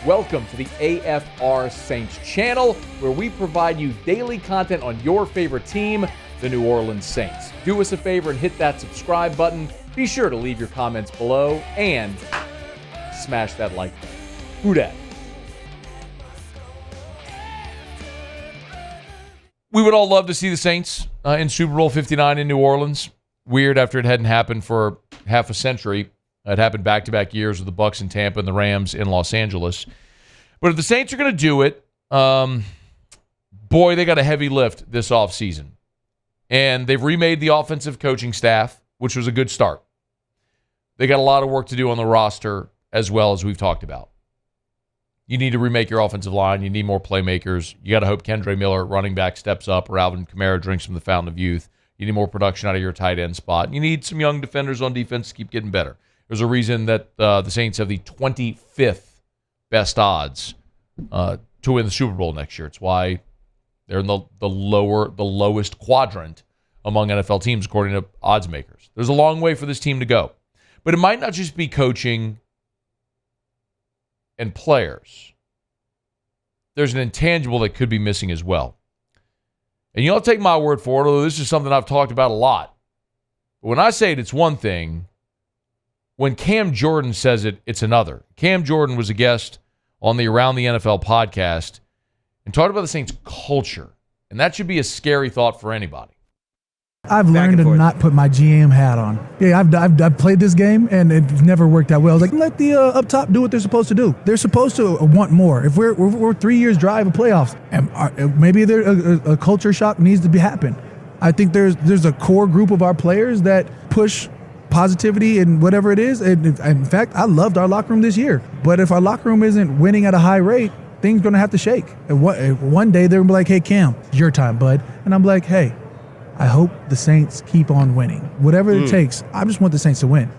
Welcome to the AFR Saints channel, where we provide you daily content on your favorite team, the New Orleans Saints. Do us a favor and hit that subscribe button. Be sure to leave your comments below and smash that like button. Who dat? We would all love to see the Saints in Super Bowl 59 in New Orleans. Weird after it hadn't happened for half a century. It happened back-to-back years with the Bucs in Tampa and the Rams in Los Angeles. But if the Saints are going to do it, boy, they got a heavy lift this offseason. And they've remade the offensive coaching staff, which was a good start. They got a lot of work to do on the roster as well, as we've talked about. You need to remake your offensive line. You need more playmakers. You got to hope Kendre Miller, running back, steps up, or Alvin Kamara drinks from the fountain of youth. You need more production out of your tight end spot. You need some young defenders on defense to keep getting better. There's a reason that the Saints have the 25th best odds to win the Super Bowl next year. It's why they're in the lowest quadrant among NFL teams, according to odds makers. There's a long way for this team to go. But it might not just be coaching and players. There's an intangible that could be missing as well. And you'll take my word for it, although this is something I've talked about a lot. But when I say it, it's one thing. When Cam Jordan says it, it's another. Cam Jordan was a guest on the Around the NFL podcast and talked about the Saints' culture. And that should be a scary thought for anybody. I've learned to not put my GM hat on. Yeah, I've played this game, and it's never worked out well. Like, let the up top do what they're supposed to do. They're supposed to want more. If we're 3 years dry of playoffs, and maybe a culture shock needs to happen. I think there's a core group of our players that push positivity and whatever it is. And in fact, I loved our locker room this year. But if our locker room isn't winning at a high rate, things are going to have to shake. And one day they're going to be like, hey, Cam, it's your time, bud. And I'm like, hey, I hope the Saints keep on winning. Whatever it takes, I just want the Saints to win.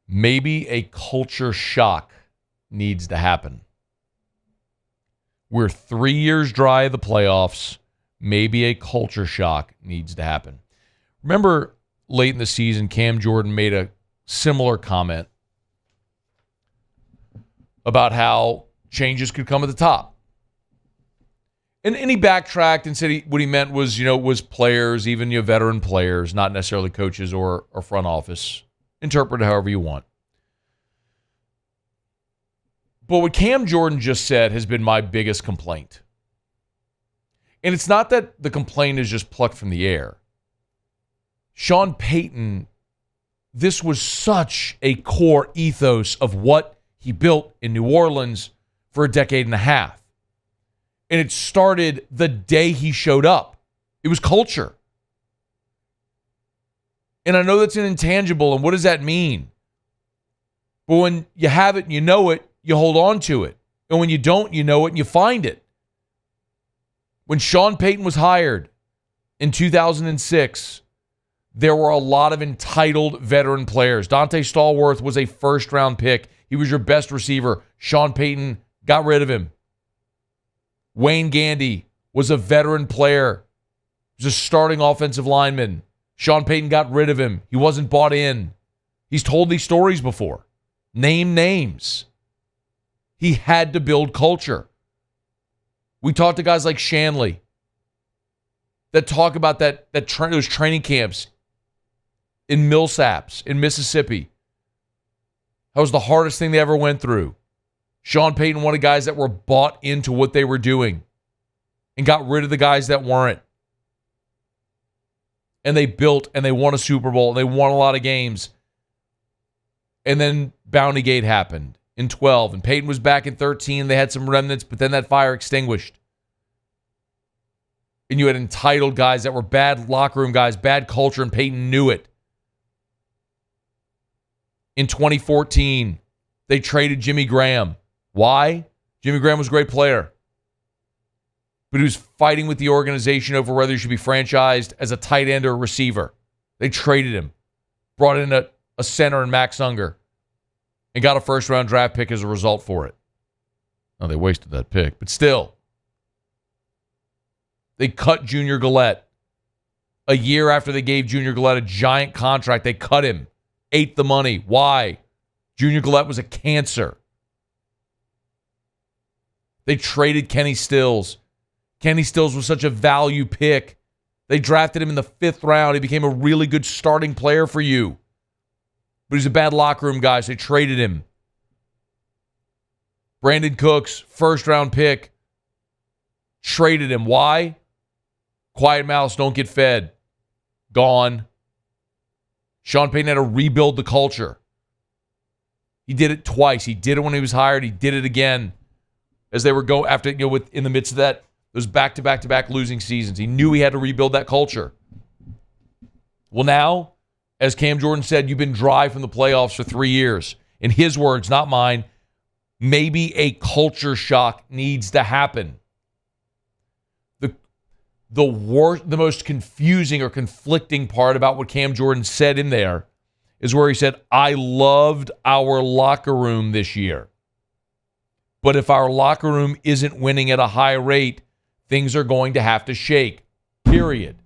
Maybe a culture shock needs to happen. We're 3 years dry of the playoffs. Maybe a culture shock needs to happen. Remember late in the season, Cam Jordan made a similar comment about how changes could come at the top. And he backtracked and said what he meant was, was players, even veteran players, not necessarily coaches or front office. Interpret it however you want. But what Cam Jordan just said has been my biggest complaint. And it's not that the complaint is just plucked from the air. Sean Payton, this was such a core ethos of what he built in New Orleans for a decade and a half. And it started the day he showed up. It was culture. And I know that's an intangible, and what does that mean? But when you have it and you know it, you hold on to it. And when you don't, you know it and you find it. When Sean Payton was hired in 2006, there were a lot of entitled veteran players. Dante Stallworth was a first-round pick. He was your best receiver. Sean Payton got rid of him. Wayne Gandy was a veteran player. He was a starting offensive lineman. Sean Payton got rid of him. He wasn't bought in. He's told these stories before. Name names. He had to build culture. We talked to guys like Shanley that talk about those training camps in Millsaps, in Mississippi. That was the hardest thing they ever went through. Sean Payton wanted guys that were bought into what they were doing and got rid of the guys that weren't. And they built and they won a Super Bowl and they won a lot of games. And then Bountygate happened in 12 and Payton was back in 13. They had some remnants, but then that fire extinguished. And you had entitled guys that were bad locker room guys, bad culture, and Payton knew it. In 2014, they traded Jimmy Graham. Why? Jimmy Graham was a great player. But he was fighting with the organization over whether he should be franchised as a tight end or a receiver. They traded him. Brought in a center in Max Unger. And got a first-round draft pick as a result for it. Now, they wasted that pick, but still. They cut Junior Gillette. A year after they gave Junior Gillette a giant contract, they cut him. Ate the money. Why? Junior Gillette was a cancer. They traded Kenny Stills. Kenny Stills was such a value pick. They drafted him in the 5th round. He became a really good starting player for you. But he's a bad locker room guy, so they traded him. Brandon Cooks, 1st-round pick. Traded him. Why? Quiet mouths don't get fed. Gone. Sean Payton had to rebuild the culture. He did it twice. He did it when he was hired. He did it again as they were going after, in the midst of that, those back-to-back-to-back losing seasons. He knew he had to rebuild that culture. Well, now, as Cam Jordan said, you've been dry from the playoffs for 3 years. In his words, not mine, maybe a culture shock needs to happen. The most confusing or conflicting part about what Cam Jordan said in there is where he said, I loved our locker room this year. But if our locker room isn't winning at a high rate, things are going to have to shake. Period.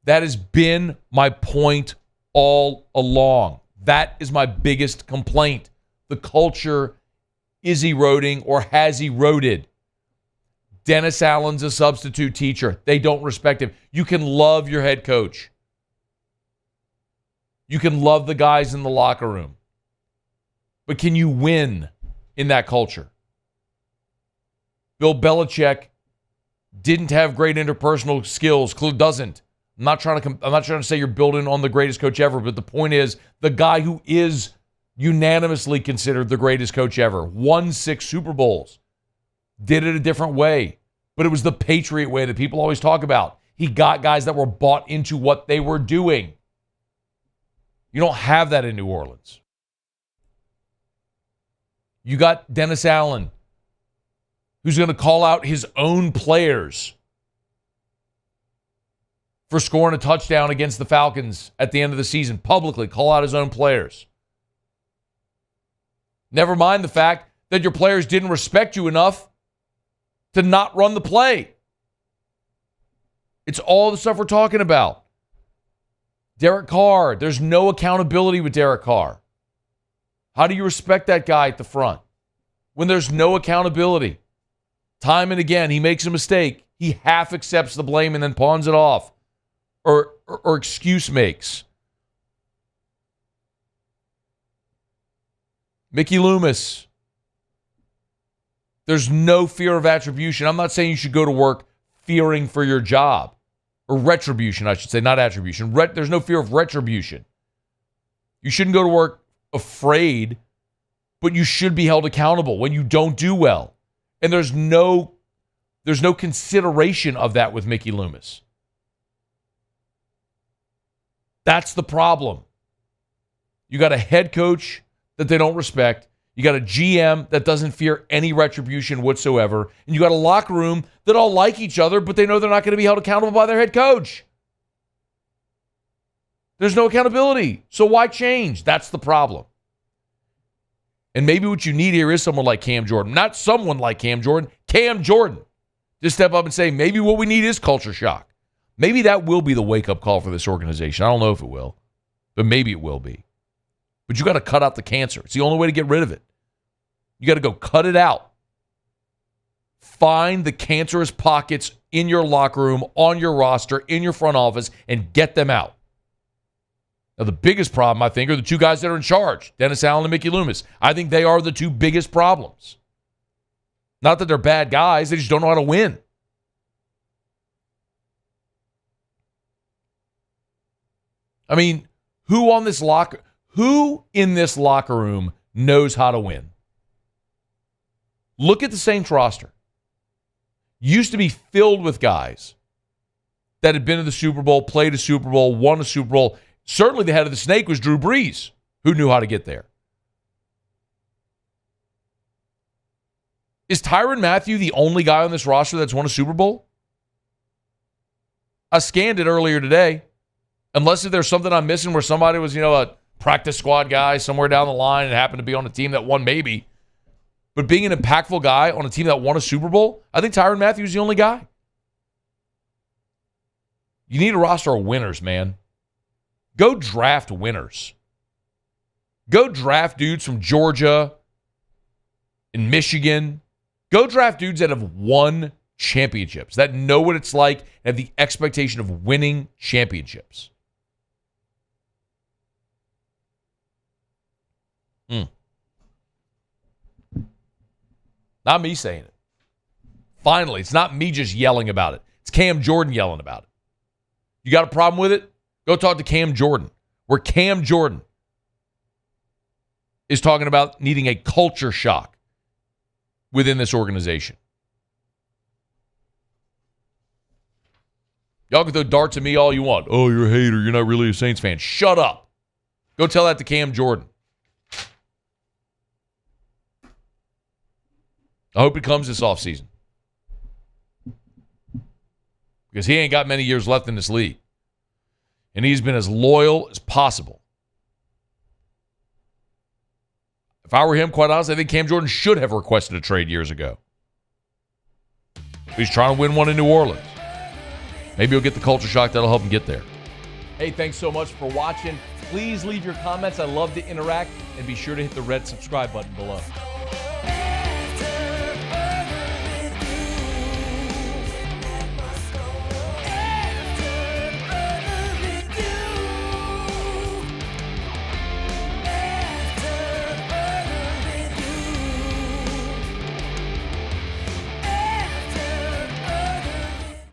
That has been my point all along. That is my biggest complaint. The culture is eroding or has eroded. Dennis Allen's a substitute teacher. They don't respect him. You can love your head coach. You can love the guys in the locker room. But can you win in that culture? Bill Belichick didn't have great interpersonal skills. Doesn't. I'm not trying to say you're building on the greatest coach ever, but the point is the guy who is unanimously considered the greatest coach ever, won 6 Super Bowls, did it a different way, but it was the Patriot way that people always talk about. He got guys that were bought into what they were doing. You don't have that in New Orleans. You got Dennis Allen, who's going to call out his own players for scoring a touchdown against the Falcons at the end of the season. Publicly call out his own players. Never mind the fact that your players didn't respect you enough to not run the play. It's all the stuff we're talking about. Derek Carr, there's no accountability with Derek Carr. How do you respect that guy at the front when there's no accountability? Time and again, he makes a mistake. He half accepts the blame and then pawns it off or excuse makes. Mickey Loomis, there's no fear of attribution. I'm not saying you should go to work fearing for your job. Or retribution, I should say, not attribution. There's no fear of retribution. You shouldn't go to work afraid, but you should be held accountable when you don't do well. And there's no consideration of that with Mickey Loomis. That's the problem. You got a head coach that they don't respect. You got a GM that doesn't fear any retribution whatsoever. And you got a locker room that all like each other, but they know they're not going to be held accountable by their head coach. There's no accountability. So why change? That's the problem. And maybe what you need here is someone like Cam Jordan. Not someone like Cam Jordan. Cam Jordan. Just step up and say, maybe what we need is culture shock. Maybe that will be the wake-up call for this organization. I don't know if it will, but maybe it will be. But you got to cut out the cancer. It's the only way to get rid of it. You got to go cut it out. Find the cancerous pockets in your locker room, on your roster, in your front office, and get them out. Now, the biggest problem, I think, are the two guys that are in charge, Dennis Allen and Mickey Loomis. I think they are the two biggest problems. Not that they're bad guys. They just don't know how to win. I mean, who in this locker room knows how to win? Look at the Saints roster. Used to be filled with guys that had been to the Super Bowl, played a Super Bowl, won a Super Bowl. Certainly the head of the snake was Drew Brees, who knew how to get there. Is Tyrann Mathieu the only guy on this roster that's won a Super Bowl? I scanned it earlier today. Unless if there's something I'm missing where somebody was, a practice squad guy somewhere down the line and happened to be on a team that won, maybe. But being an impactful guy on a team that won a Super Bowl, I think Tyrann Mathieu is the only guy. You need a roster of winners, man. Go draft winners. Go draft dudes from Georgia and Michigan. Go draft dudes that have won championships, that know what it's like and have the expectation of winning championships. Not me saying it. Finally, it's not me just yelling about it. It's Cam Jordan yelling about it. You got a problem with it? Go talk to Cam Jordan. Where Cam Jordan is talking about needing a culture shock within this organization. Y'all can throw darts at me all you want. Oh, you're a hater. You're not really a Saints fan. Shut up. Go tell that to Cam Jordan. I hope it comes this offseason. Because he ain't got many years left in this league. And he's been as loyal as possible. If I were him, quite honestly, I think Cam Jordan should have requested a trade years ago. He's trying to win one in New Orleans. Maybe he'll get the culture shock that'll help him get there. Hey, thanks so much for watching. Please leave your comments. I love to interact. And be sure to hit the red subscribe button below.